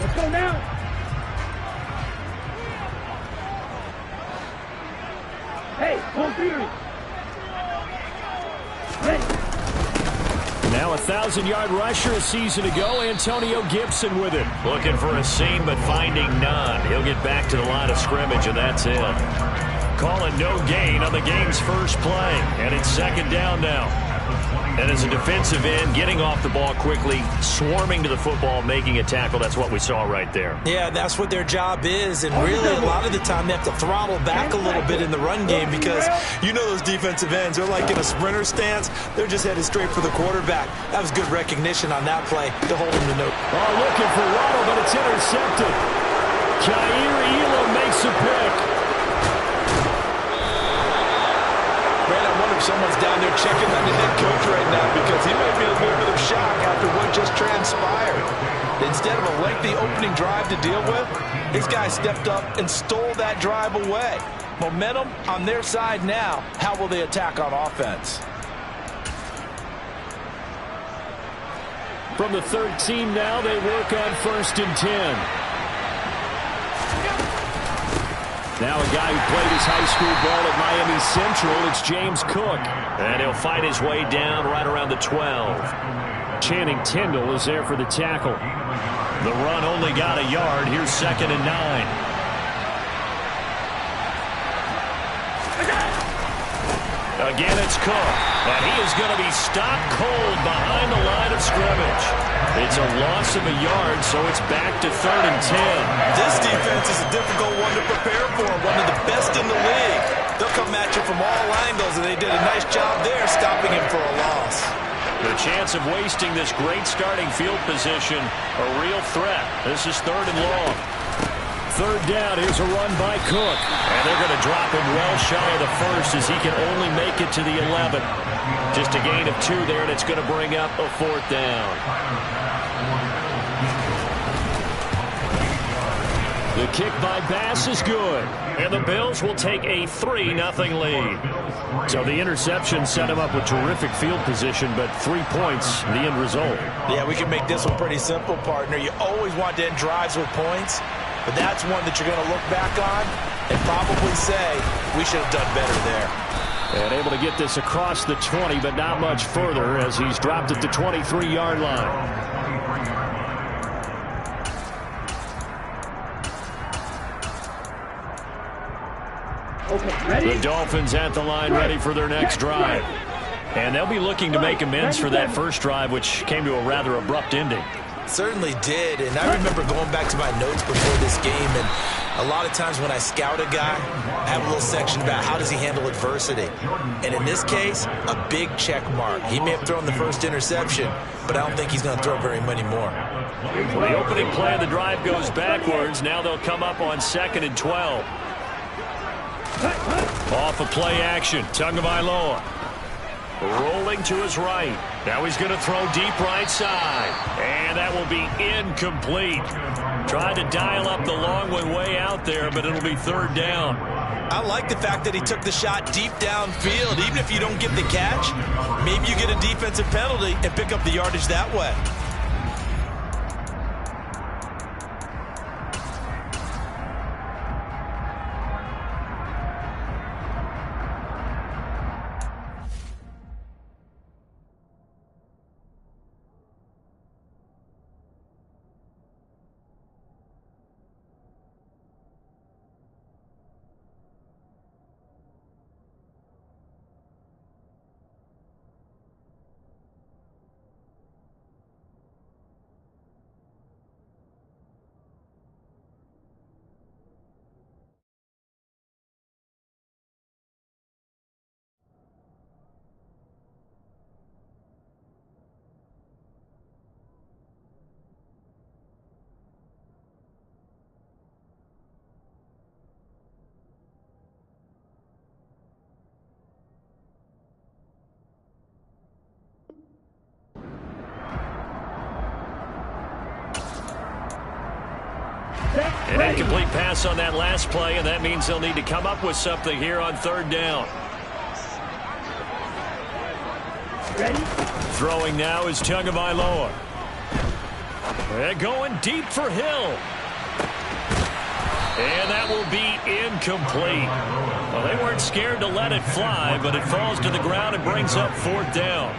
Let's go now. Hey, home theory. Now a 1,000-yard rusher a season ago, Antonio Gibson with it. Looking for a seam, but finding none. He'll get back to the line of scrimmage, and that's it. Calling no gain on the game's first play, and it's second down now. And as a defensive end, getting off the ball quickly, swarming to the football, making a tackle, that's what we saw right there. Yeah, that's what their job is, and really a lot of the time they have to throttle back a little bit in the run game because you know those defensive ends, they're like in a sprinter stance. They're just headed straight for the quarterback. That was good recognition on that play to hold him to no. Oh, looking for Waddle, but it's intercepted. Jair Elam makes a pick. Someone's down there checking on the head coach right now because he might be in a little bit of shock after what just transpired. Instead of a lengthy opening drive to deal with, this guy stepped up and stole that drive away. Momentum on their side now. How will they attack on offense? From the 13 now, they work on 1st and 10. Now a guy who played his high school ball at Miami Central, it's James Cook. And he'll fight his way down right around the 12. Channing Tindall is there for the tackle. The run only got a yard. Here's 2nd and 9. Again, it's Cook. And he is going to be stopped cold behind the line of scrimmage. It's a loss of a yard, so it's back to 3rd and 10. This defense is a difficult one to prepare for, one of the best in the league. They'll come at you from all angles, and they did a nice job there stopping him for a loss. The chance of wasting this great starting field position, a real threat. This is 3rd and long. 3rd down, here's a run by Cook. And they're going to drop him well shy of the 1st as he can only make it to the 11. Just a gain of 2 there, and it's going to bring up a 4th down. The kick by Bass is good. And the Bills will take a 3-0 lead. So the interception set him up with terrific field position, but 3 points, the end result. Yeah, we can make this one pretty simple, partner. You always want to end drives with points, but that's one that you're going to look back on and probably say, we should have done better there. And able to get this across the 20, but not much further as he's dropped at the 23-yard line. The Dolphins at the line, ready for their next drive. And they'll be looking to make amends for that first drive, which came to a rather abrupt ending. Certainly did, and I remember going back to my notes before this game, and a lot of times when I scout a guy, I have a little section about how does he handle adversity. And in this case, a big check mark. He may have thrown the first interception, but I don't think he's going to throw very many more. Well, the opening play of the drive goes backwards. Now they'll come up on 2nd and 12. Off of play action, Tagovailoa. Rolling to his right. Now he's going to throw deep right side. And that will be incomplete. Tried to dial up the long way out there, but it'll be 3rd down. I like the fact that he took the shot deep downfield. Even if you don't get the catch, maybe you get a defensive penalty and pick up the yardage that way. An incomplete pass on that last play, and that means they'll need to come up with something here on 3rd down. Ready? Throwing now is Tagovailoa. And going deep for Hill. And that will be incomplete. Well, they weren't scared to let it fly, but it falls to the ground and brings up 4th down.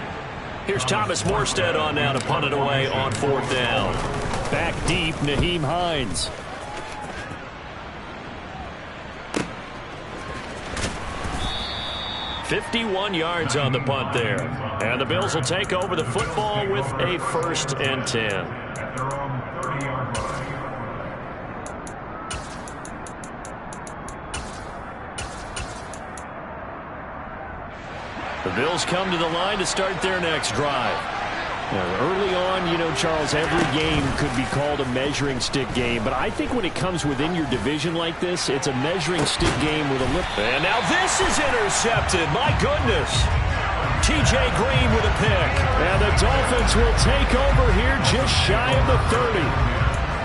Here's Thomas Morstead on now to punt it away on 4th down. Back deep, Nyheim Hines. "51 yards on the punt there. And the Bills will take over the football with a 1st and 10. The Bills come to the line to start their next drive. Early on, you know, Charles, every game could be called a measuring stick game. But I think when it comes within your division like this, it's a measuring stick game with a lip. And now this is intercepted. My goodness. T.J. Green with a pick. And the Dolphins will take over here just shy of the 30.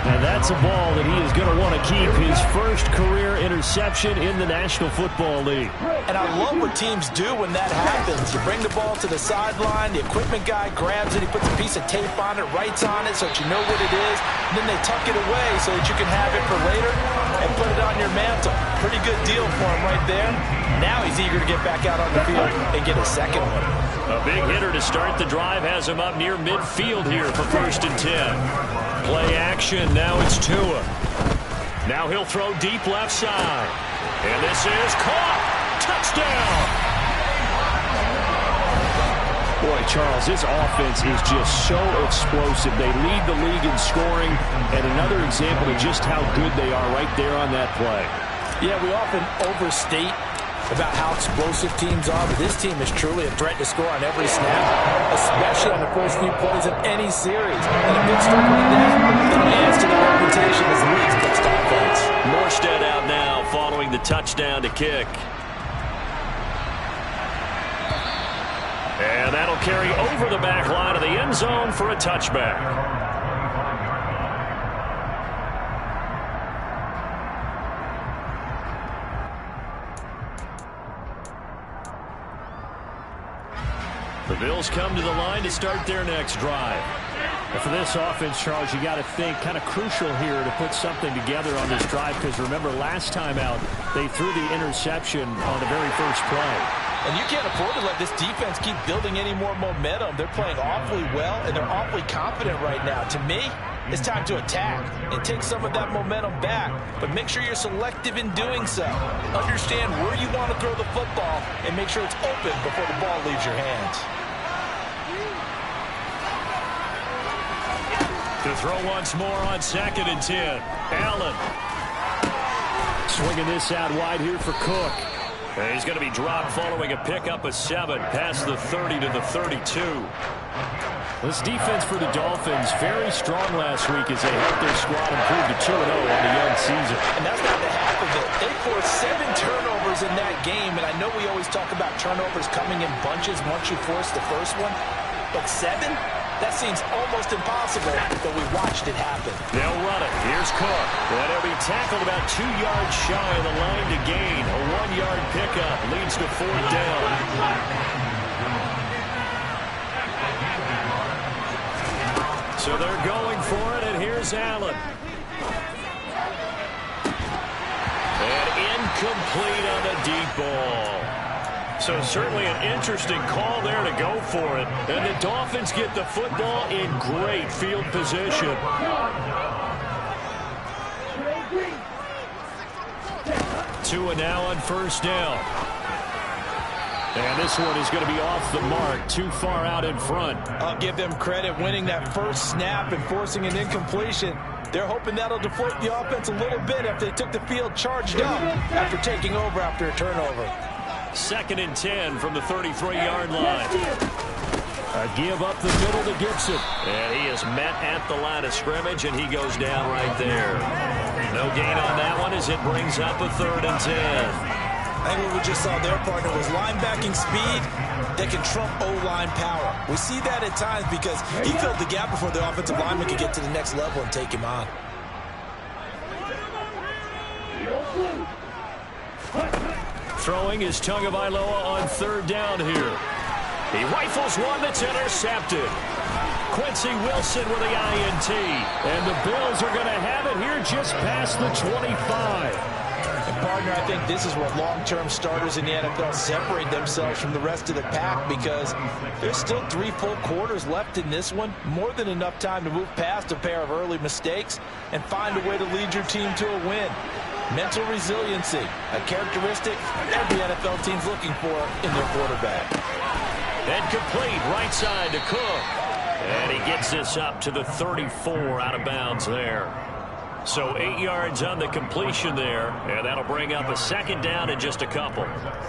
And that's a ball that he is going to want to keep, his first career interception in the National Football League. And I love what teams do when that happens. You bring the ball to the sideline, the equipment guy grabs it, he puts a piece of tape on it, writes on it so that you know what it is, and then they tuck it away so that you can have it for later and put it on your mantle. Pretty good deal for him right there. Now he's eager to get back out on the field and get a second one. A big hitter to start the drive has him up near midfield here for 1st and 10. Play action. Now it's Tua. Now he'll throw deep left side. And this is caught. Touchdown. Boy, Charles, this offense is just so explosive. They lead the league in scoring, and another example of just how good they are right there on that play. Yeah, we often overstate about how explosive teams are, but this team is truly a threat to score on every snap, especially on the first few plays of any series. And a big start like that, it'll adds to the reputation as the league's best offense. Morstead out now following the touchdown to kick. And that'll carry over the back line of the end zone for a touchback. The Bills come to the line to start their next drive. And for this offense, Charles, you got to think kind of crucial here to put something together on this drive, because remember last time out they threw the interception on the very first play. And you can't afford to let this defense keep building any more momentum. They're playing awfully well, and they're awfully confident right now. To me, it's time to attack and take some of that momentum back. But make sure you're selective in doing so. Understand where you want to throw the football and make sure it's open before the ball leaves your hands. To throw once more on 2nd and 10. Allen. Swinging this out wide here for Cook. And he's going to be dropped following a pickup of 7 past the 30 to the 32. This defense for the Dolphins, very strong last week as they helped their squad improve to 2-0 on the young season. And that's not the half of it. They forced 7 turnovers in that game, and I know we always talk about turnovers coming in bunches once you force the first one, but 7? That seems almost impossible, but we watched it happen. They'll run it. Here's Cook. And he'll be tackled about 2 yards shy of the line to gain. A 1-yard pickup leads to 4th down. So they're going for it, and here's Allen. And incomplete on the deep ball. So certainly an interesting call there to go for it. And the Dolphins get the football in great field position. Tua now on 1st down. And this one is going to be off the mark, too far out in front. I'll give them credit winning that first snap and forcing an incompletion. They're hoping that'll deflate the offense a little bit after they took the field charged up after taking over after a turnover. 2nd and 10 from the 33-yard line. A give up the middle to Gibson. And he is met at the line of scrimmage, and he goes down right there. No gain on that one as it brings up a 3rd and 10. I think what we just saw their partner was linebacking speed that can trump O-line power. We see that at times because he filled the gap before the offensive lineman could get to the next level and take him on. Throwing is Tagovailoa on 3rd down here. He rifles one that's intercepted. Quincy Wilson with the INT. And the Bills are going to have it here just past the 25. And partner, I think this is where long-term starters in the NFL separate themselves from the rest of the pack, because there's still 3 full quarters left in this one. More than enough time to move past a pair of early mistakes and find a way to lead your team to a win. Mental resiliency, a characteristic every NFL team's looking for in their quarterback. And complete right side to Cook. And he gets this up to the 34 out of bounds there. So 8 yards on the completion there, and that'll bring up a second down in just a couple.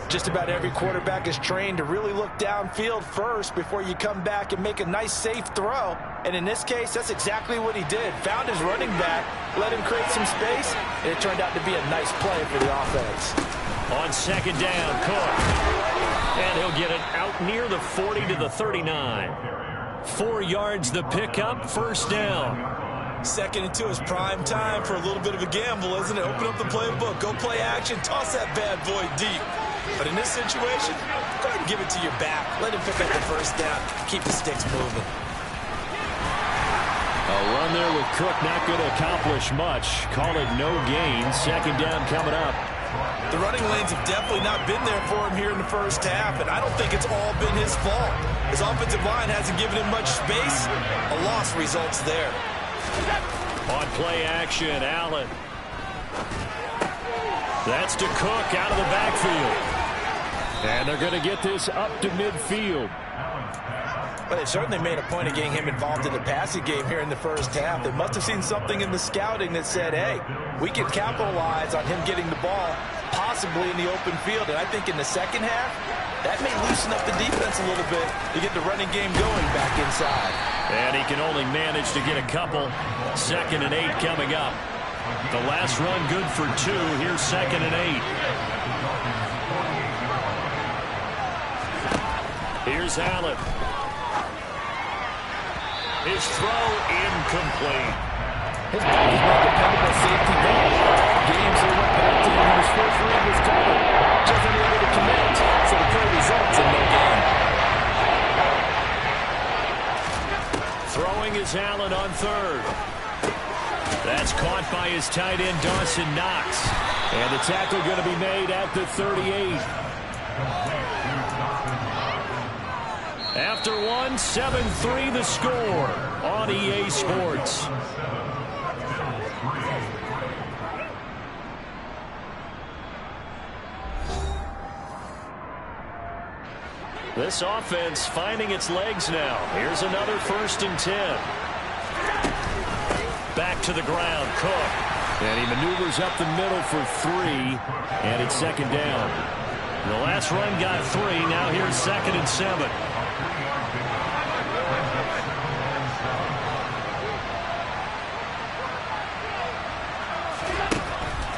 Just about every quarterback is trained to really look downfield first before you come back and make a nice, safe throw. And in this case, that's exactly what he did. Found his running back, let him create some space, and it turned out to be a nice play for the offense. On second down, Cook. And he'll get it out near the 40 to the 39. 4 yards the pickup, first down. Second and 2 is prime time for a little bit of a gamble, isn't it? Open up the playbook, go play action, toss that bad boy deep. But in this situation, go ahead and give it to your back. Let him pick up the first down. Keep the sticks moving. A run there with Cook not going to accomplish much. Call it no gain. Second down coming up. The running lanes have definitely not been there for him here in the first half, and I don't think it's all been his fault. His offensive line hasn't given him much space. A loss results there. On play action, Allen. That's to Cook out of the backfield. And they're going to get this up to midfield. But they certainly made a point of getting him involved in the passing game here in the first half. They must have seen something in the scouting that said, hey, we can capitalize on him getting the ball, possibly in the open field. And I think in the second half, that may loosen up the defense a little bit to get the running game going back inside. And he can only manage to get a couple. 2nd and 8 coming up. The last run good for 2. Here's 2nd and 8. Here's Allen. His throw incomplete. His back is not dependable safety net. Games they went back to him. His first read was covered. Just unable to connect. So the play results in no gain. Throwing is Allen on 3rd. That's caught by his tight end, Dawson Knox. And the tackle going to be made at the 38. After 7-3 the score on EA Sports. This offense finding its legs now. Here's another 1st and 10. Back to the ground, Cook. And he maneuvers up the middle for 3. And it's 2nd down. The last run got 3. Now here's 2nd and 7.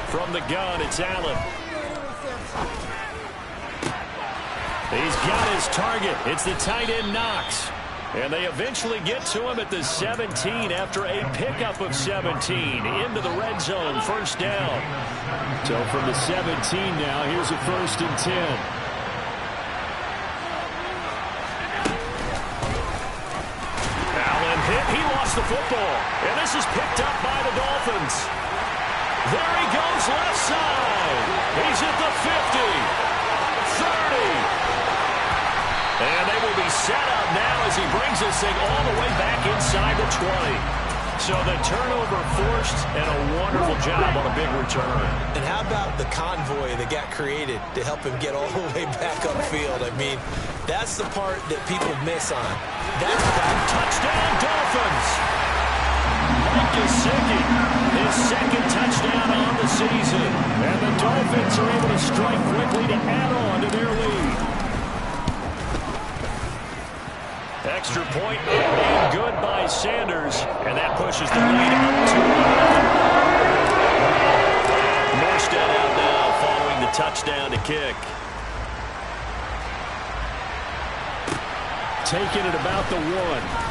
From the gun, it's Allen. He's got his target. It's the tight end, Knox. And they eventually get to him at the 17 after a pickup of 17 into the red zone. First down. So from the 17 now, here's a 1st and 10. Allen hit. He lost the football. And this is picked up by the Dolphins. There he goes left side. He's at the 50. 30. And they will be set up now as he brings this thing all the way back inside the 20. So the turnover forced and a wonderful job on a big return. And how about the convoy that got created to help him get all the way back upfield? I mean, that's the part that people miss on. That's touchdown Dolphins. Mike Gesicki, his 2nd touchdown on the season. And the Dolphins are able to strike quickly to add on to their lead. Extra point made good by Sanders, and that pushes the lead up to 1. Morstead out now following the touchdown to kick. Taking it about the 1.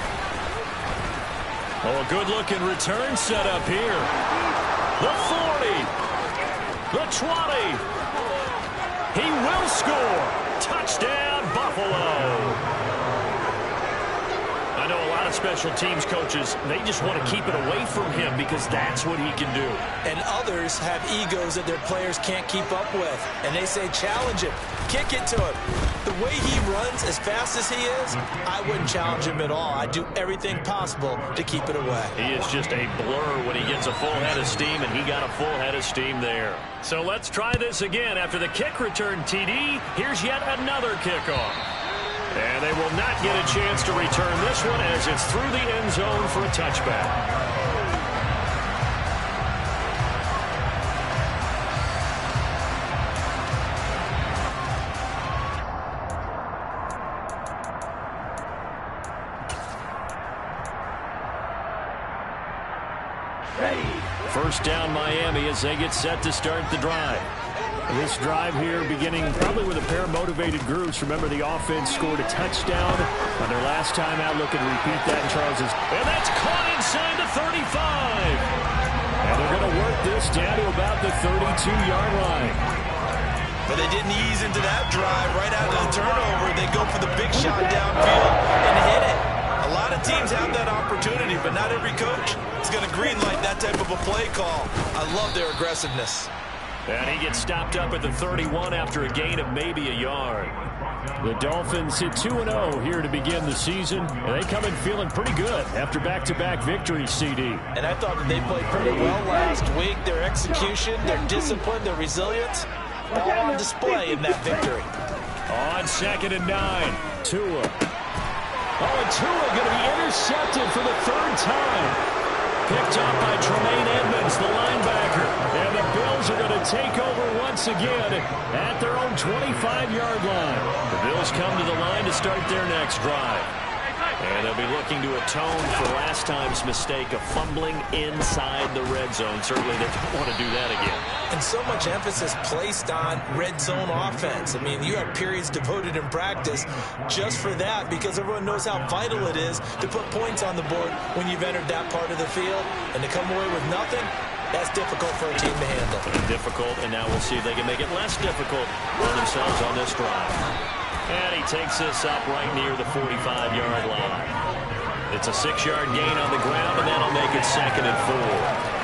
Oh, a good-looking return set up here. The 40. The 20. He will score. Touchdown, Buffalo. I know a lot lot of special teams coaches, they just want to keep it away from him because that's what he can do. And others have egos that their players can't keep up with. And they say, challenge him, kick it to him. The way he runs as fast as he is, I wouldn't challenge him at all. I'd do everything possible to keep it away. He is just a blur when he gets a full head of steam, and he got a full head of steam there. So let's try this again. After the kick return TD, here's yet another kickoff. And they will not get a chance to return this one as it's through the end zone for a touchback. First down Miami as they get set to start the drive. This drive here beginning probably with a pair of motivated groups. Remember, the offense scored a touchdown on their last time out. Looking to repeat that in Charles's. And that's caught inside the 35. And they're going to work this down to about the 32-yard line. But they didn't ease into that drive right after the turnover. They go for the big shot downfield and hit it. A lot of teams have that opportunity, but not every coach is going to greenlight that type of a play call. I love their aggressiveness. And he gets stopped up at the 31 after a gain of maybe a yard. The Dolphins hit 2-0 here to begin the season, and they come in feeling pretty good after back-to-back victories, CD. And I thought that they played pretty well last week. Their execution, their discipline, their resilience, all on display in that victory. On 2nd and 9, Tua. Oh, and Tua going to be intercepted for the third time. Picked up by Tremaine Edmonds, the linebacker. And the Bills are going to take over once again at their own 25-yard line. The Bills come to the line to start their next drive. And they'll be looking to atone for last time's mistake of fumbling inside the red zone. Certainly they don't want to do that again. And so much emphasis placed on red zone offense. I mean, you have periods devoted in practice just for that because everyone knows how vital it is to put points on the board when you've entered that part of the field. And to come away with nothing, that's difficult for a team to handle. Difficult, and now we'll see if they can make it less difficult for themselves on this drive. And he takes this up right near the 45-yard line. It's a 6-yard gain on the ground, and that'll make it 2nd and 4.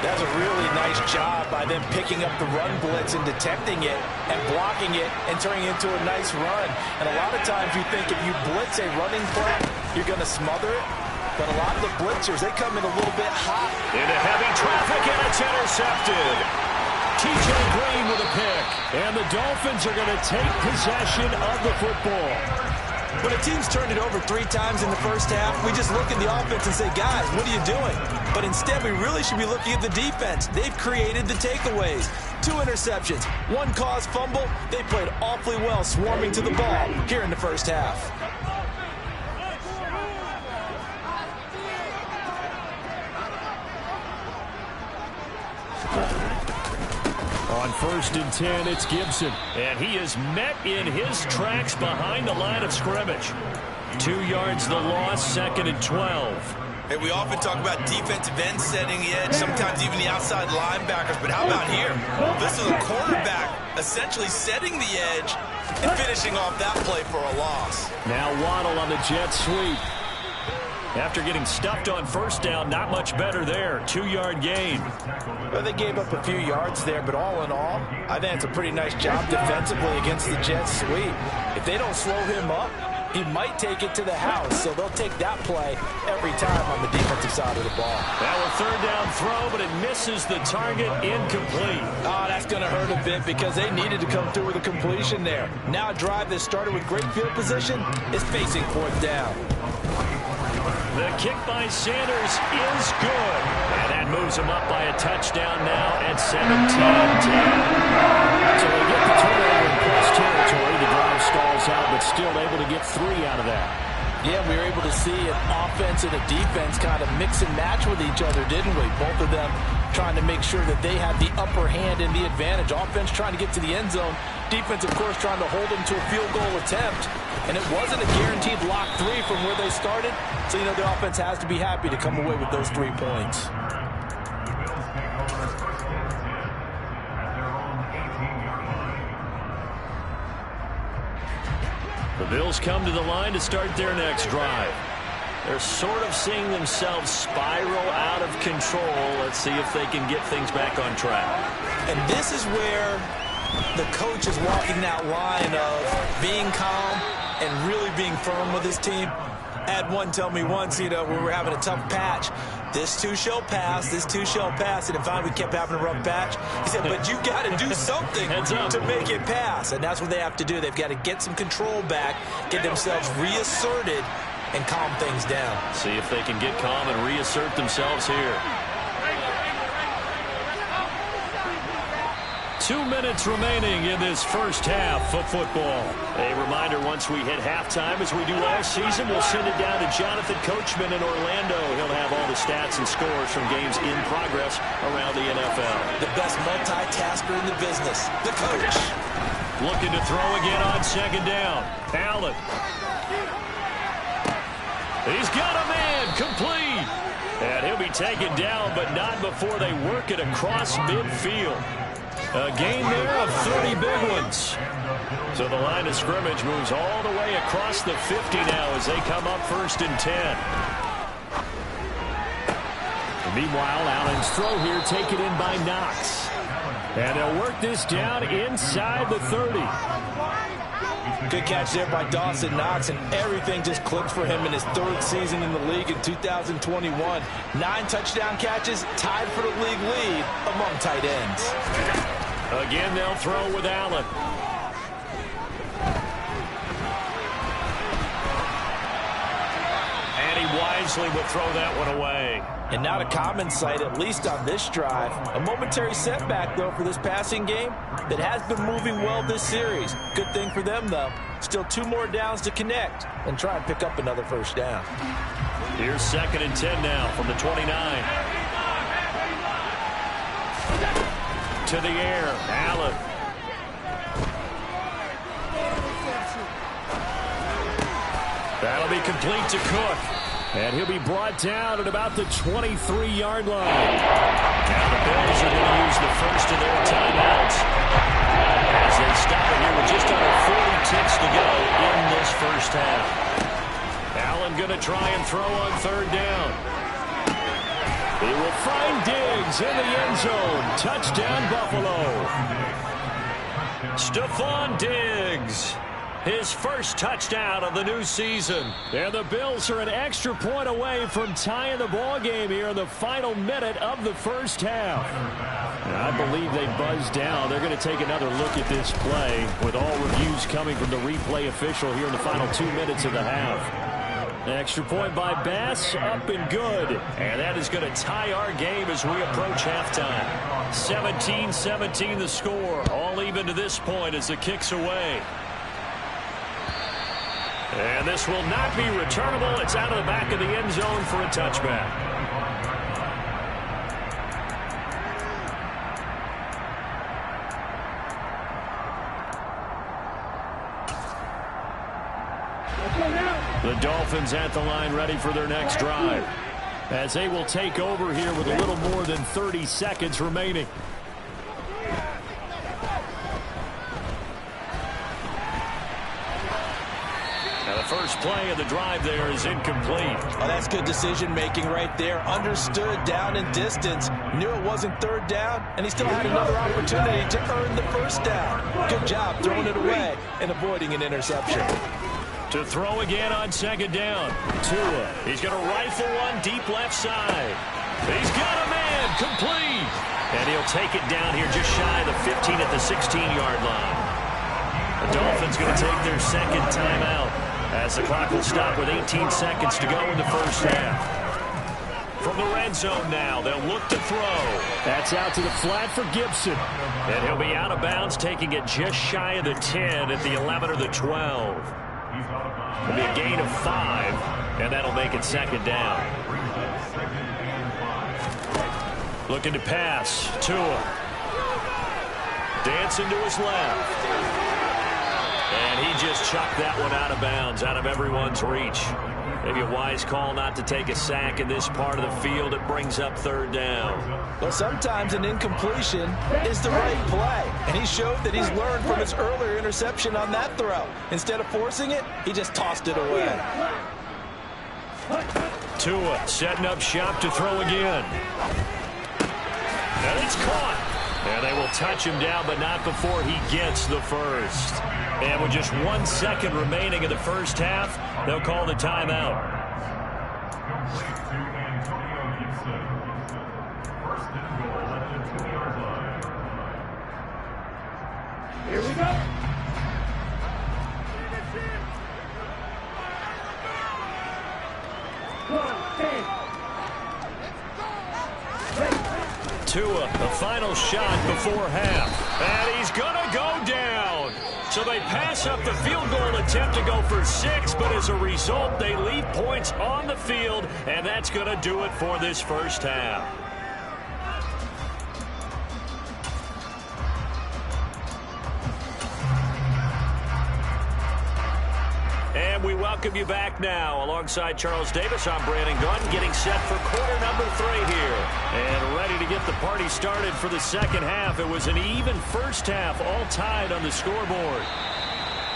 That's a really nice job by them picking up the run blitz and detecting it and blocking it and turning it into a nice run. And a lot of times you think if you blitz a running play, you're going to smother it. But a lot of the blitzers, they come in a little bit hot. Into heavy traffic, and it's intercepted. T.J. Green with a pick. And the Dolphins are going to take possession of the football. When a team's turned it over 3 times in the first half, we just look at the offense and say, guys, what are you doing? But instead, we really should be looking at the defense. They've created the takeaways. 2 interceptions, 1 caused fumble. They played awfully well swarming to the ball here in the first half. On 1st and 10, it's Gibson. And he is met in his tracks behind the line of scrimmage. 2 yards the loss, 2nd and 12. Hey, we often talk about defensive ends setting the edge, sometimes even the outside linebackers. But how about here? This is a quarterback essentially setting the edge and finishing off that play for a loss. Now Waddle on the jet sweep. After getting stuffed on 1st down, not much better there. 2-yard gain. Well, they gave up a few yards there, but all in all, I think it's a pretty nice job defensively against the jet sweep. If they don't slow him up, he might take it to the house, so they'll take that play every time on the defensive side of the ball. That was 3rd down throw, but it misses the target, incomplete. Oh, that's going to hurt a bit because they needed to come through with a completion there. Now a drive that started with great field position is facing 4th down. The kick by Sanders is good. And that moves him up by a touchdown now at 17-10. So they get the turnover in plus territory. The drive stalls out, but still able to get 3 out of that. Yeah, we were able to see an offense and a defense kind of mix and match with each other, didn't we? Both of them trying to make sure that they have the upper hand and the advantage. Offense trying to get to the end zone. Defense, of course, trying to hold them to a field goal attempt. And it wasn't a guaranteed lock 3 from where they started. So, you know, the offense has to be happy to come away with those 3 points. The Bills come to the line to start their next drive. They're sort of seeing themselves spiral out of control. Let's see if they can get things back on track. And this is where the coach is walking that line of being calm and really being firm with his team. I had one tell me once, when we were having a tough patch, this too shall pass, this too shall pass. And finally we kept having a rough patch. He said, but you got to do something to make it pass. And that's what they have to do. They've got to get some control back, get themselves reasserted, and calm things down. See if they can get calm and reassert themselves here. 2 minutes remaining in this first half of football. A reminder, once we hit halftime, as we do all season, we'll send it down to Jonathan Coachman in Orlando. He'll have all the stats and scores from games in progress around the NFL. The best multitasker in the business, the coach. Looking to throw again on second down. Allen. He's got a man, complete. And he'll be taken down, but not before they work it across midfield. A gain there of 30 big ones. So the line of scrimmage moves all the way across the 50 now as they come up 1st and 10. Meanwhile, Allen's throw here taken in by Knox. And they'll work this down inside the 30. Good catch there by Dawson Knox, and everything just clicked for him in his 3rd season in the league in 2021. 9 touchdown catches, tied for the league lead among tight ends. Again, they'll throw with Allen. And he wisely will throw that one away. And not a common sight, at least on this drive. A momentary setback, though, for this passing game that has been moving well this series. Good thing for them, though. Still 2 more downs to connect and try and pick up another first down. Here's 2nd and 10 now from the 29. To the air, Allen. That'll be complete to Cook. And he'll be brought down at about the 23-yard line. Now the Bills are going to use the first of their timeouts as they stop it here with just under 40 ticks to go in this first half. Allen going to try and throw on 3rd down. He will find Diggs in the end zone. Touchdown, Buffalo. Stephon Diggs. His first touchdown of the new season. And the Bills are an extra point away from tying the ball game here in the final minute of the first half. And I believe they buzzed down. They're going to take another look at this play with all reviews coming from the replay official here in the final 2 minutes of the half. An extra point by Bass, up and good. And that is going to tie our game as we approach halftime. 17-17 the score. All even to this point as the kick's away. And this will not be returnable. It's out of the back of the end zone for a touchback. The Dolphins at the line ready for their next drive, as they will take over here with a little more than 30 seconds remaining. Now the first play of the drive there is incomplete. Oh, that's good decision-making right there. Understood down and distance. Knew it wasn't 3rd down, and he still had another opportunity to earn the first down. Good job throwing it away and avoiding an interception. To throw again on 2nd down. Tua. He's going to rifle one deep left side. He's got a man, complete. And he'll take it down here just shy of the 15 at the 16-yard line. The Dolphins going to take their 2nd timeout as the clock will stop with 18 seconds to go in the first half. From the red zone now, they'll look to throw. That's out to the flat for Gibson. And he'll be out of bounds, taking it just shy of the 10 at the 11 or the 12. It'll be a gain of 5, and that'll make it 2nd down. Looking to pass. Tua. Dancing to his left. And he just chucked that one out of bounds, out of everyone's reach. Maybe a wise call not to take a sack in this part of the field. It brings up 3rd down. Well, sometimes an incompletion is the right play. And he showed that he's learned from his earlier interception on that throw. Instead of forcing it, he just tossed it away. Tua setting up shop to throw again. And it's caught. And they will touch him down, but not before he gets the first. And with just 1 second remaining in the first half, they'll call the timeout. Here we go. Tua, the final shot before half. And he's going to go down. So they pass up the field goal attempt to go for 6, but as a result, they leave points on the field, and that's going to do it for this first half. And we welcome you back now. Alongside Charles Davis, I'm Brandon Gunn, getting set for quarter number 3 here. And ready to get the party started for the second half. It was an even first half, all tied on the scoreboard.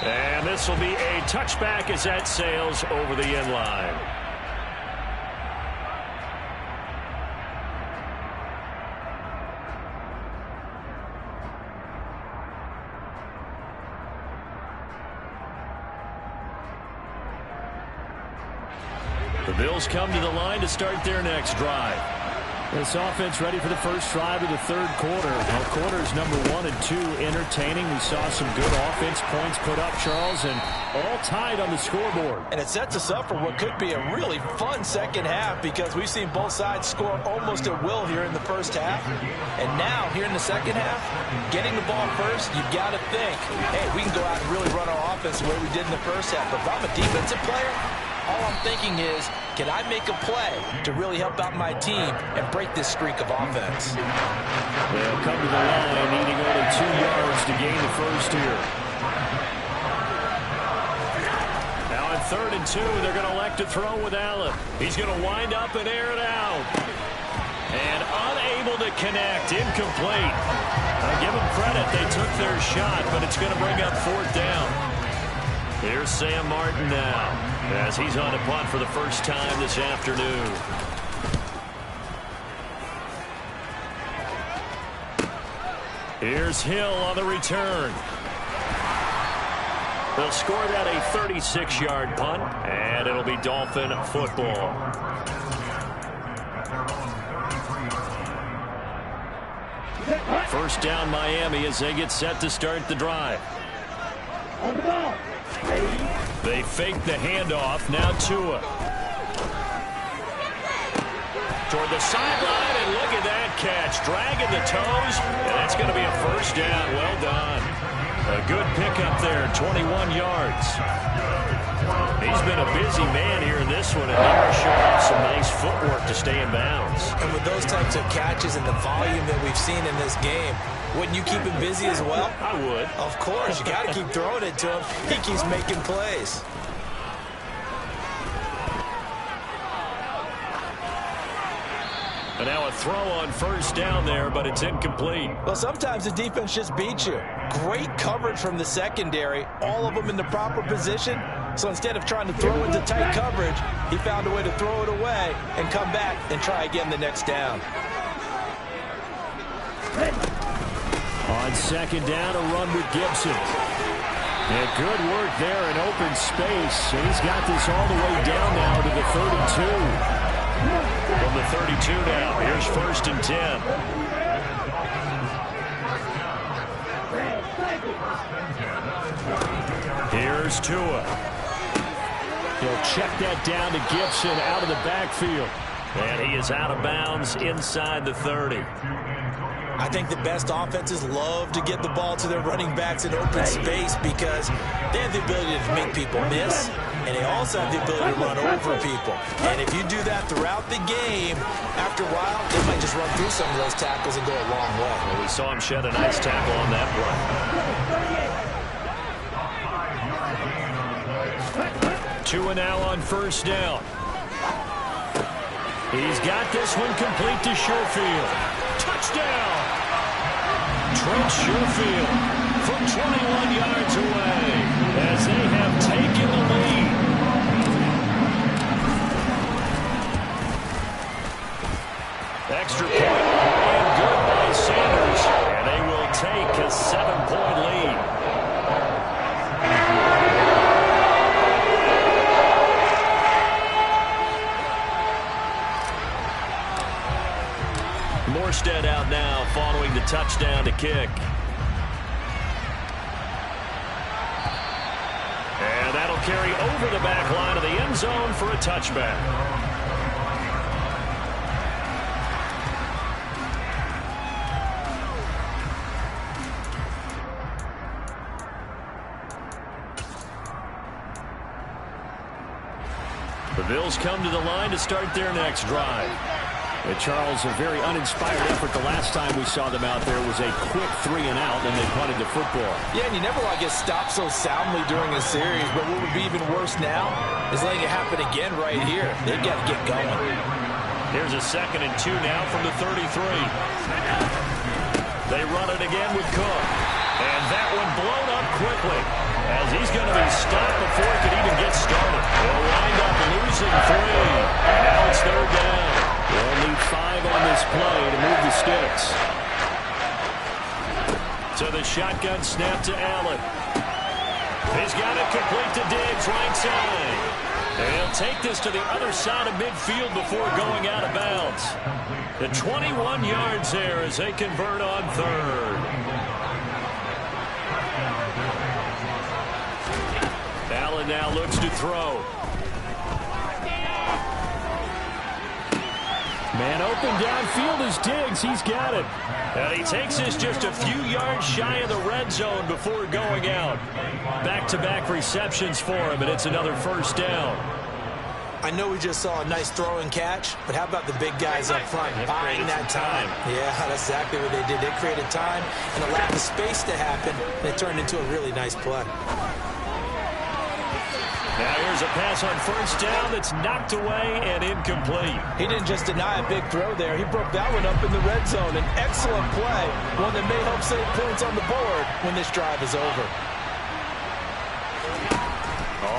And this will be a touchback as that sails over the end line. The Bills come to the line to start their next drive. This offense ready for the first drive of the third quarter. Well, quarters number 1 and 2 entertaining. We saw some good offense points put up, Charles, and all tied on the scoreboard. And it sets us up for what could be a really fun second half because we've seen both sides score almost at will here in the first half. And now, here in the second half, getting the ball first, you've got to think, hey, we can go out and really run our offense the way we did in the first half. But if I'm a defensive player, all I'm thinking is, can I make a play to really help out my team and break this streak of offense? They'll come to the line, needing only 2 yards to gain the first here. Now on 3rd and 2, they're going to elect to throw with Allen. He's going to wind up and air it out. And unable to connect, incomplete. I give them credit, they took their shot, but it's going to bring up 4th down. Here's Sam Martin now, as he's on a punt for the first time this afternoon. Here's Hill on the return. They'll score that a 36-yard punt, and it'll be Dolphin football. First down Miami as they get set to start the drive. They fake the handoff. Now Tua. Toward the sideline, and look at that catch. Dragging the toes, and that's going to be a first down. Well done. A good pickup there, 21 yards. He's been a busy man here in this one, and now showing off some nice footwork to stay in bounds. And with those types of catches and the volume that we've seen in this game, wouldn't you keep him busy as well? I would. Of course. You got to keep throwing it to him. He keeps making plays. And now a throw on first down there, but it's incomplete. Well, sometimes the defense just beats you. Great coverage from the secondary, all of them in the proper position. So instead of trying to throw into tight coverage, he found a way to throw it away and come back and try again the next down. On second down, a run with Gibson. And good work there in open space. He's got this all the way down now to the 32. From the 32 now, here's 1st and 10. Here's Tua. He'll check that down to Gibson out of the backfield. And he is out of bounds inside the 30. I think the best offenses love to get the ball to their running backs in open space because they have the ability to make people miss, and they also have the ability to run over people. And if you do that throughout the game, after a while, they might just run through some of those tackles and go a long way. Well, we saw him shed a nice tackle on that play. Tua now on first down. He's got this one complete to Sherfield. Touchdown! Trent Sherfield from 21 yards away as they have taken the lead. touchdown to kick. And that'll carry over the back line of the end zone for a touchback. The Bills come to the line to start their next drive. Charles, a very uninspired effort the last time we saw them out there was a quick 3-and-out, and they punted the football. Yeah, and you never want to get stopped so soundly during a series, but what would be even worse now is letting it happen again right here. They've got to get going. Here's a 2nd and 2 now from the 33. They run it again with Cook. And that one blown up quickly as he's going to be stopped before it could even get started. They'll wind up losing 3. And now it's 3rd down. They'll need 5 on this play to move the sticks. So the shotgun snap to Allen. He's got it complete to Diggs, right side. And he'll take this to the other side of midfield before going out of bounds. The 21 yards there as they convert on 3rd. Allen now looks to throw. Man open downfield is Diggs. He's got it. And he takes this just a few yards shy of the red zone before going out. Back-to-back receptions for him, and it's another 1st down. I know we just saw a nice throw and catch, but how about the big guys up front buying that time? Yeah, that's exactly what they did. They created time and allowed the space to happen, and it turned into a really nice play. Now here's a pass on 1st down that's knocked away and incomplete. He didn't just deny a big throw there. He broke that one up in the red zone. An excellent play, one that may help save points on the board when this drive is over.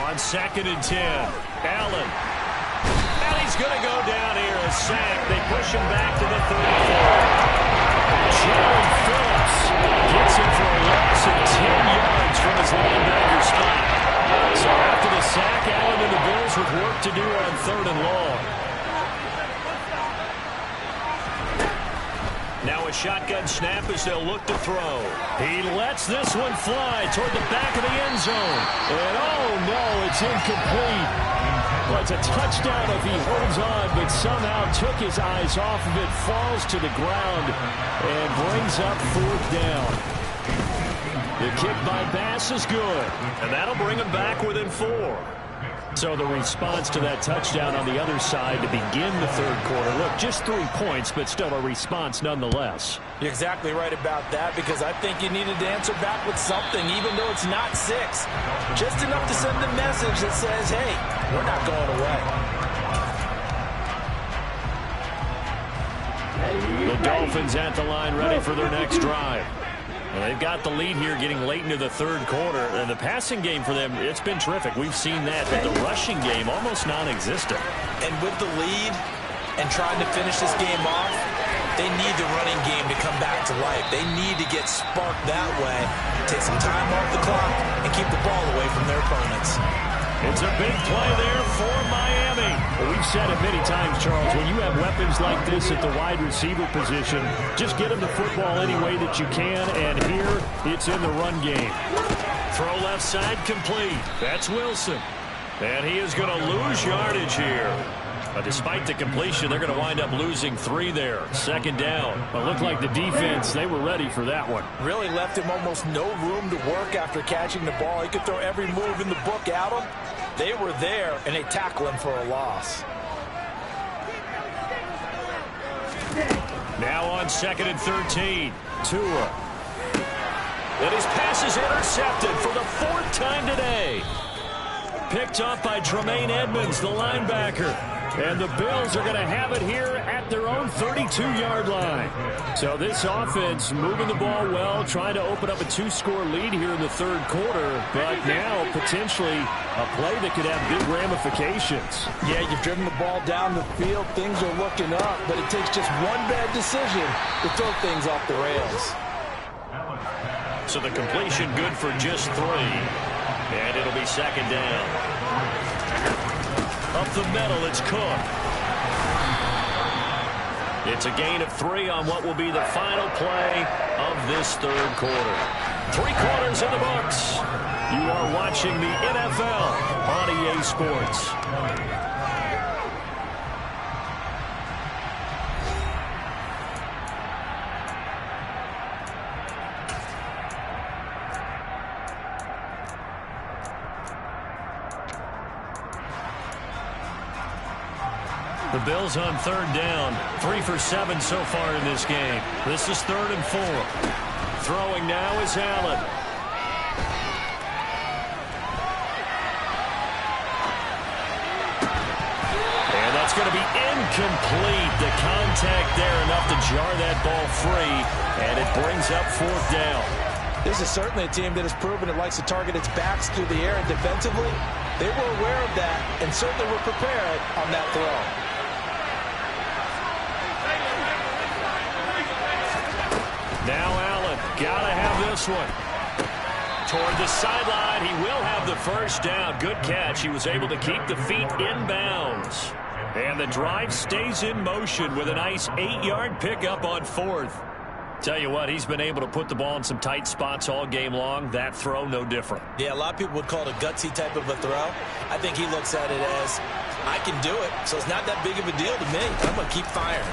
On 2nd and 10, Allen. And he's going to go down here, a sack. They push him back to the 34. Jalen Phillips gets him for a loss of 10 yards from his linebacker spot. So after the sack, Allen and the Bills with work to do on 3rd and long. Now a shotgun snap as they'll look to throw. He lets this one fly toward the back of the end zone. And oh no, it's incomplete. Well, it's a touchdown if he holds on, but somehow took his eyes off of it, falls to the ground, and brings up 4th down. The kick by Bass is good, and that'll bring him back within 4. So the response to that touchdown on the other side to begin the 3rd quarter. Look, just 3 points, but still a response nonetheless. You're exactly right about that, because I think you needed to answer back with something, even though it's not 6. Just enough to send a message that says, hey, we're not going away. The Dolphins at the line ready for their next drive. Well, they've got the lead here getting late into the 3rd quarter. And the passing game for them, it's been terrific. We've seen that, but the rushing game almost non-existent. And with the lead and trying to finish this game off, they need the running game to come back to life. They need to get sparked that way, take some time off the clock, and keep the ball away from their opponents. It's a big play there for Miami. Well, we've said it many times, Charles, when you have weapons like this at the wide receiver position, just get them the football any way that you can, and here it's in the run game. Throw left side complete. That's Wilson. And he is going to lose yardage here. But despite the completion, they're going to wind up losing 3 there. 2nd down. Well, it looked like the defense, they were ready for that one. Really left him almost no room to work after catching the ball. He could throw every move in the book at him. They were there, and they tackle him for a loss. Now on 2nd and 13. Tua. And his pass is intercepted for the 4th time today. Picked up by Tremaine Edmonds, the linebacker. And the Bills are going to have it here at their own 32-yard line. So this offense moving the ball well, trying to open up a 2-score lead here in the 3rd quarter. But now potentially a play that could have big ramifications. Yeah, you've driven the ball down the field. Things are looking up, but it takes just one bad decision to throw things off the rails. So the completion good for just 3. And it'll be 2nd down. Up the middle, it's Cook. It's a gain of 3 on what will be the final play of this third quarter. 3 quarters in the books. You are watching the NFL on EA Sports. The Bills on third down. 3 for 7 so far in this game. This is 3rd and 4. Throwing now is Allen. And that's going to be incomplete. The contact there enough to jar that ball free. And it brings up 4th down. This is certainly a team that has proven it likes to target its backs through the air, and defensively, they were aware of that and certainly were prepared on that throw. Now Allen, gotta have this one. Toward the sideline, he will have the first down. Good catch. He was able to keep the feet in bounds. And the drive stays in motion with a nice 8-yard pickup on 4th. Tell you what, he's been able to put the ball in some tight spots all game long. That throw, no different. Yeah, a lot of people would call it a gutsy type of a throw. I think he looks at it as, I can do it, so it's not that big of a deal to me. I'm going to keep firing.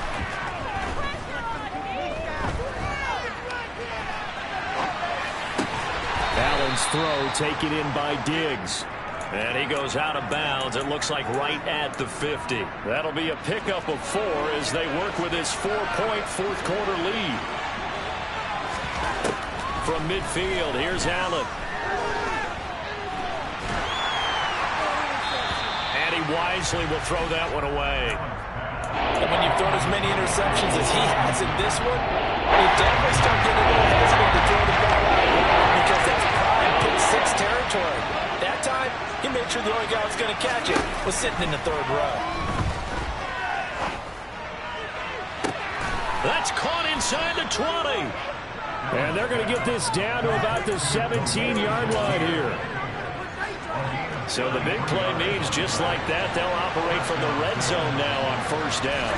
Allen's throw taken in by Diggs. And he goes out of bounds. It looks like right at the 50. That'll be a pickup of 4 as they work with this 4-point fourth quarter lead. From midfield, here's Allen. And he wisely will throw that one away. And when you've thrown as many interceptions as he has in this one, you definitely start getting a little hesitant to throw the ball out because that's prime pick-6 territory. That time, he made sure the only guy who was going to catch it was sitting in the 3rd row. That's caught inside the 20. And they're going to get this down to about the 17-yard line here. So the big play means just like that, they'll operate from the red zone now on 1st down.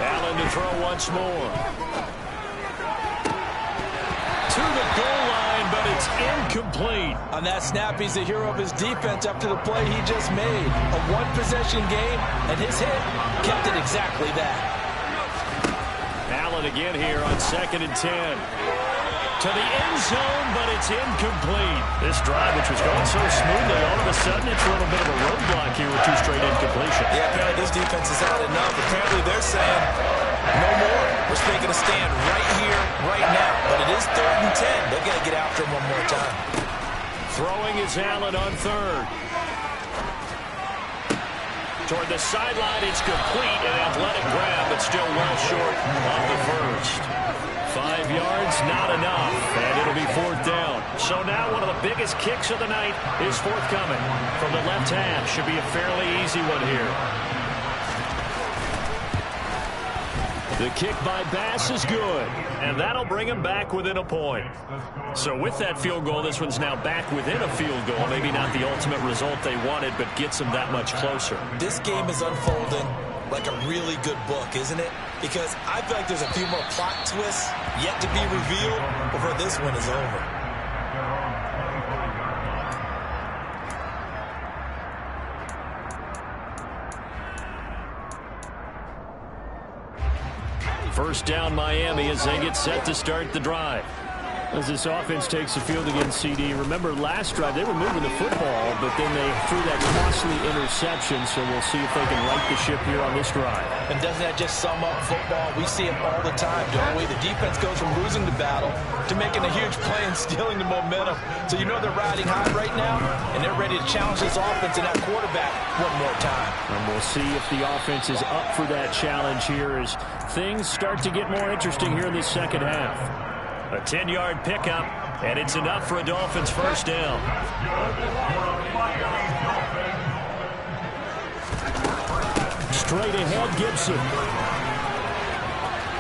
Allen to throw once more. To the goal line, but it's incomplete. On that snap, he's the hero of his defense after the play he just made. A one-possession game, and his hit kept it exactly that. Allen again here on 2nd and 10. To the end zone, but it's incomplete. This drive, which was going so smoothly, all of a sudden it's a little bit of a roadblock here with 2 straight incompletions. Yeah, apparently this defense has had enough. Apparently they're saying, no more. We're taking a stand right here, right now. But it is 3rd and 10. They've got to get after him one more time. Throwing is Allen on 3rd. Toward the sideline, it's complete. An athletic grab, but still well short of the first. 5 yards, not enough, and it'll be 4th down. So now one of the biggest kicks of the night is forthcoming. From the left half, should be a fairly easy one here. The kick by Bass is good, and that'll bring him back within a point. So with that field goal, this one's now back within a field goal. Maybe not the ultimate result they wanted, but gets them that much closer. This game is unfolding like a really good book, isn't it? Because I feel like there's a few more plot twists yet to be revealed before this one is over. First down Miami as they get set to start the drive. As this offense takes the field against CD. Remember last drive they were moving the football, but then they threw that costly interception, so we'll see if they can right the ship here on this drive. And doesn't that just sum up football? We see it all the time, don't we? The defense goes from losing the battle to making a huge play and stealing the momentum. So you know they're riding high right now, and they're ready to challenge this offense and that quarterback one more time. And we'll see if the offense is up for that challenge here as things start to get more interesting here in this second half. A 10-yard pickup, and it's enough for a Dolphins first down. Straight ahead, Gibson.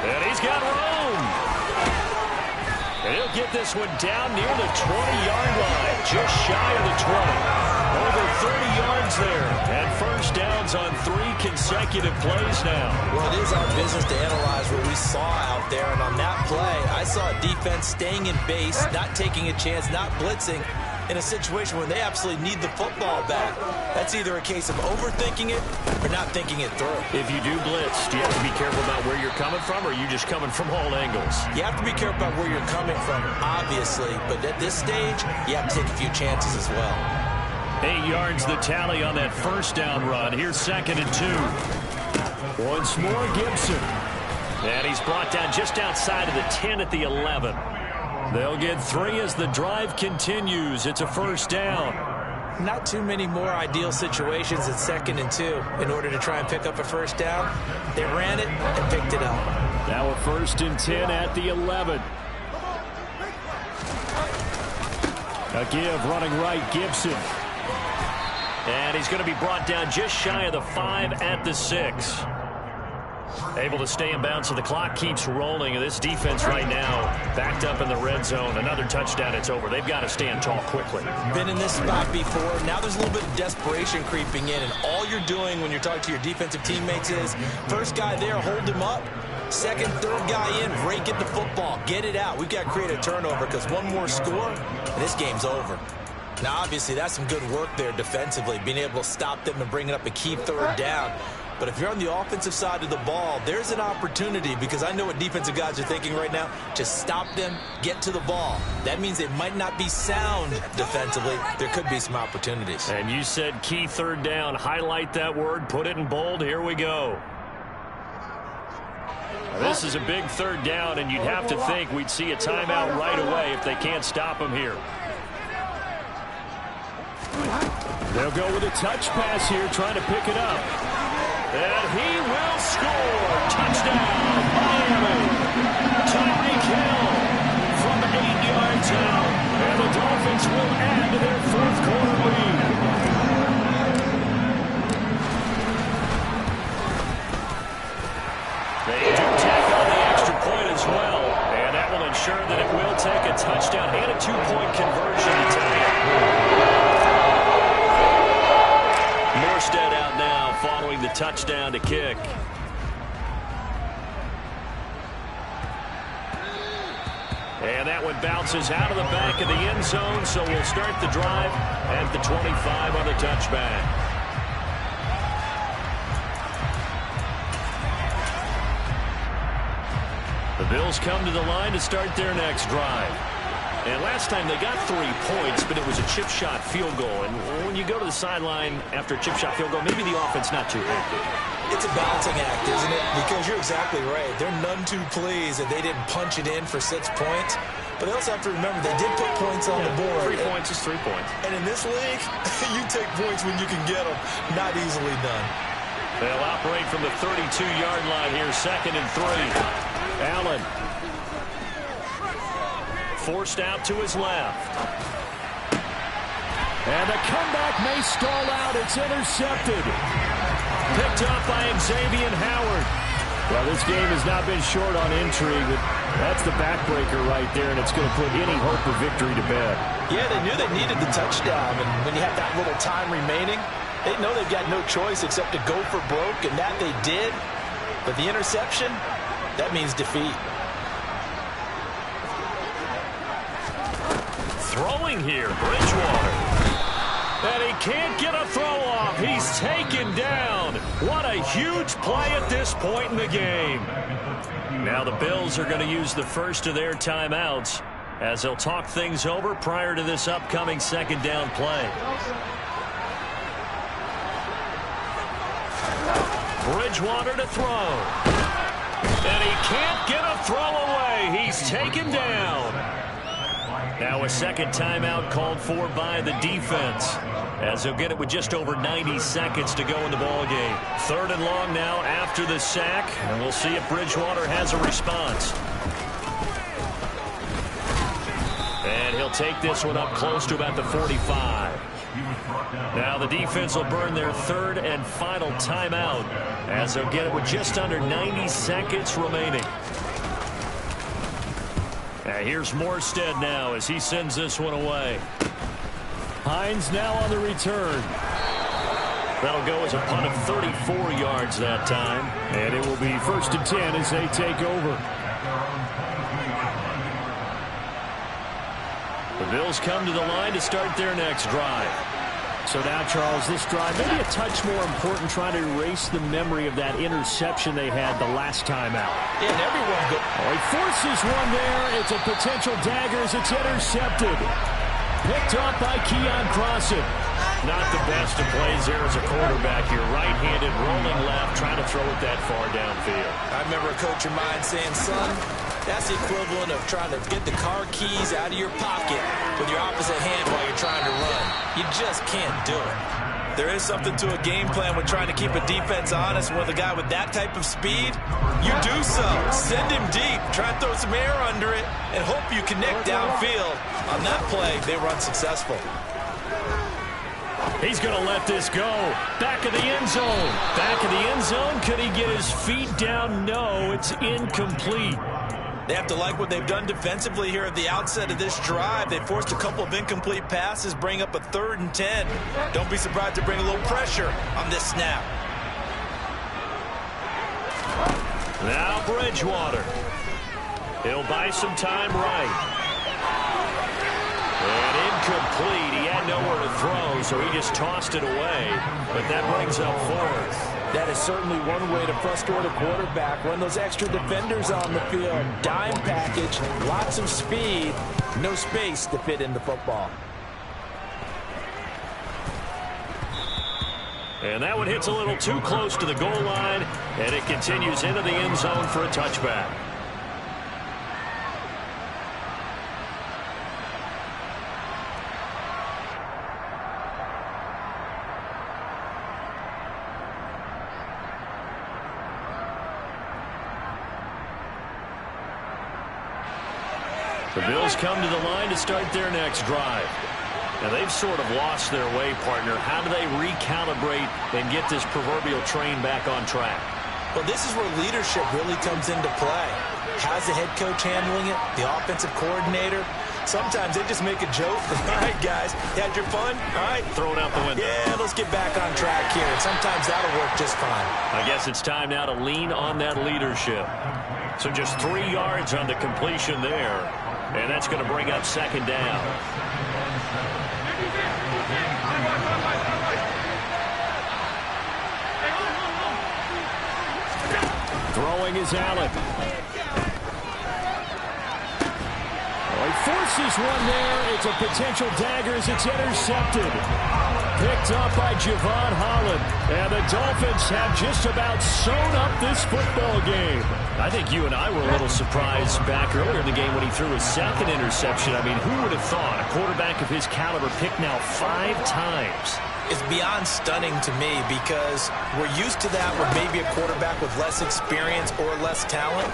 And he's got room. And he'll get this one down near the 20-yard line, just shy of the 20. Over 30 yards there, and first down downs on 3 consecutive plays now. Well, it is our business to analyze what we saw out there, and on that play, I saw a defense staying in base, not taking a chance, not blitzing, in a situation where they absolutely need the football back. That's either a case of overthinking it or not thinking it through. If you do blitz, do you have to be careful about where you're coming from, or are you just coming from all angles? You have to be careful about where you're coming from, obviously, but at this stage, you have to take a few chances as well. 8 yards the tally on that first down run. Here's 2nd and 2. Once more, Gibson. And he's brought down just outside of the 10 at the 11. They'll get 3 as the drive continues. It's a first down. Not too many more ideal situations at 2nd and 2 in order to try and pick up a first down. They ran it and picked it up. Now a 1st and 10 at the 11. A give running right, Gibson. And he's going to be brought down just shy of the 5 at the 6. Able to stay in bounds, so the clock keeps rolling. This defense right now backed up in the red zone. Another touchdown, it's over. They've got to stand tall quickly. Been in this spot before. Now there's a little bit of desperation creeping in, and all you're doing when you're talking to your defensive teammates is first guy there, hold him up. Second, third guy in, rake at the football. Get it out. We've got to create a turnover because one more score, and this game's over. Now, obviously, that's some good work there defensively, being able to stop them and bringing up a key third down. But if you're on the offensive side of the ball, there's an opportunity, because I know what defensive guys are thinking right now. Just stop them, get to the ball. That means they might not be sound defensively. There could be some opportunities. And you said key third down. Highlight that word. Put it in bold. Here we go. This is a big third down, and you'd have to think we'd see a timeout right away if they can't stop them here. They'll go with a touch pass here, trying to pick it up. And he will score. Touchdown, Miami. Tyreek Hill from 8 yards out. And the Dolphins will add to their 4th quarter lead. They do tack on the extra point as well. And that will ensure that it will take a touchdown and a 2-point conversion to tie it. Morstead out now following the touchdown to kick. And that one bounces out of the back of the end zone, so we'll start the drive at the 25 on the touchback. The Bills come to the line to start their next drive. And last time they got 3 points, but it was a chip shot field goal. And when you go to the sideline after a chip shot field goal, maybe the offense not too happy. It's a balancing act, isn't it? Because you're exactly right. They're none too pleased that they didn't punch it in for 6 points. But they also have to remember they did put points on the board. 3 points is 3 points. And in this league, you take points when you can get them. Not easily done. They'll operate from the 32-yard line here, 2nd and 3. Allen. Forced out to his left. And the comeback may stall out. It's intercepted. Picked up by Xavier Howard. Well, this game has not been short on intrigue. That's the backbreaker right there, and it's going to put any hope of victory to bed. Yeah, they knew they needed the touchdown, and when you have that little time remaining, they know they've got no choice except to go for broke, and that they did. But the interception, that means defeat. Throwing here, Bridgewater. And he can't get a throw off. He's taken down. What a huge play at this point in the game. Now the Bills are going to use the first of their timeouts as they'll talk things over prior to this upcoming 2nd down play. Bridgewater to throw. And he can't get a throw away. He's taken down. Now a 2nd timeout called for by the defense, as they'll get it with just over 90 seconds to go in the ballgame. 3rd and long now after the sack, and we'll see if Bridgewater has a response. And he'll take this one up close to about the 45. Now the defense will burn their 3rd and final timeout, as they'll get it with just under 90 seconds remaining. Here's Morstead now as he sends this one away. Hines now on the return. That'll go as a punt of 34 yards that time. And it will be 1st and 10 as they take over. The Bills come to the line to start their next drive. So now, Charles, this drive maybe a touch more important, trying to erase the memory of that interception they had the last time out. Yeah, and everyone go. Oh, he forces one there. It's a potential dagger as it's intercepted. Picked up by Keon Crossan. Not the best of plays there as a quarterback. You're right-handed, rolling left, trying to throw it that far downfield. I remember a coach of mine saying, son, that's the equivalent of trying to get the car keys out of your pocket with your opposite hand while you're trying to run. You just can't do it. There is something to a game plan with trying to keep a defense honest. With a guy with that type of speed, you do so. Send him deep. Try and throw some air under it and hope you connect downfield. On that play, they were unsuccessful. He's going to let this go. Back of the end zone. Back of the end zone. Could he get his feet down? No, it's incomplete. They have to like what they've done defensively here at the outset of this drive. They forced a couple of incomplete passes, bring up a 3rd and 10. Don't be surprised to bring a little pressure on this snap. Now Bridgewater. He'll buy some time right. And incomplete. He had nowhere to throw, so he just tossed it away. But that brings up 4th. That is certainly one way to frustrate a quarterback. Run those extra defenders on the field. Dime package, lots of speed, no space to fit in the football. And that one hits a little too close to the goal line, and it continues into the end zone for a touchback. The Bills come to the line to start their next drive. Now, they've sort of lost their way, partner. How do they recalibrate and get this proverbial train back on track? Well, this is where leadership really comes into play. How's the head coach handling it? The offensive coordinator? Sometimes they just make a joke. All right, guys, you had your fun? All right. Throw it out the window. Yeah, let's get back on track here. And sometimes that'll work just fine. I guess it's time now to lean on that leadership. So just 3 yards on the completion there. And that's going to bring up 2nd down. Throwing is Allen. Oh, he forces one there. It's a potential dagger as it's intercepted. Picked up by Javon Holland. And the Dolphins have just about sewn up this football game. I think you and I were a little surprised back earlier in the game when he threw his 2nd interception. I mean, who would have thought a quarterback of his caliber picked now 5 times? It's beyond stunning to me because we're used to that with maybe a quarterback with less experience or less talent.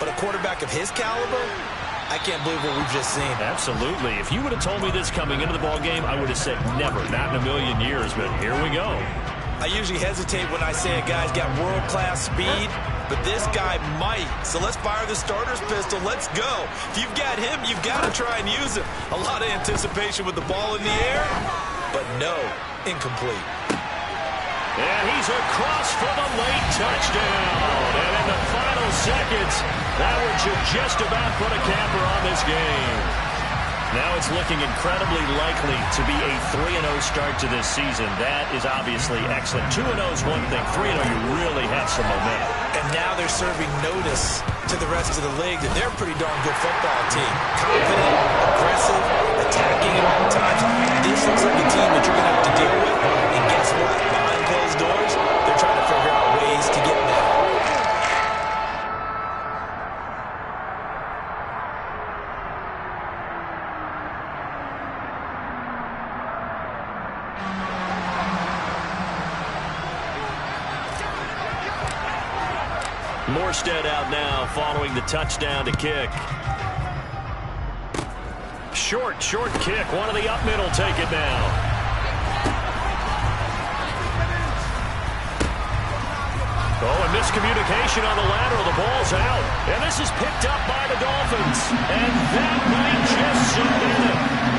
But a quarterback of his caliber, I can't believe what we've just seen. Absolutely. If you would have told me this coming into the ball game, I would have said never, not in a million years. But here we go. I usually hesitate when I say a guy's got world-class speed, but this guy might. So let's fire the starter's pistol. Let's go. If you've got him, you've got to try and use him. A lot of anticipation with the ball in the air, but no, incomplete. And he's across for the late touchdown. And in the final seconds, that one should just about put a capper on this game. Now it's looking incredibly likely to be a 3-0 start to this season. That is obviously excellent. 2-0 is one thing. 3-0, you really have some momentum. And now they're serving notice to the rest of the league that they're a pretty darn good football team. Confident, aggressive, attacking at all times. This looks like a team that you're going to have to deal with. And guess what? Behind closed doors, they're trying to figure out ways to get better. Morstead out now following the touchdown to kick. Short kick. One of the up middle take it now. Oh, and miscommunication on the lateral. The ball's out. And this is picked up by the Dolphins. And that might just submit it.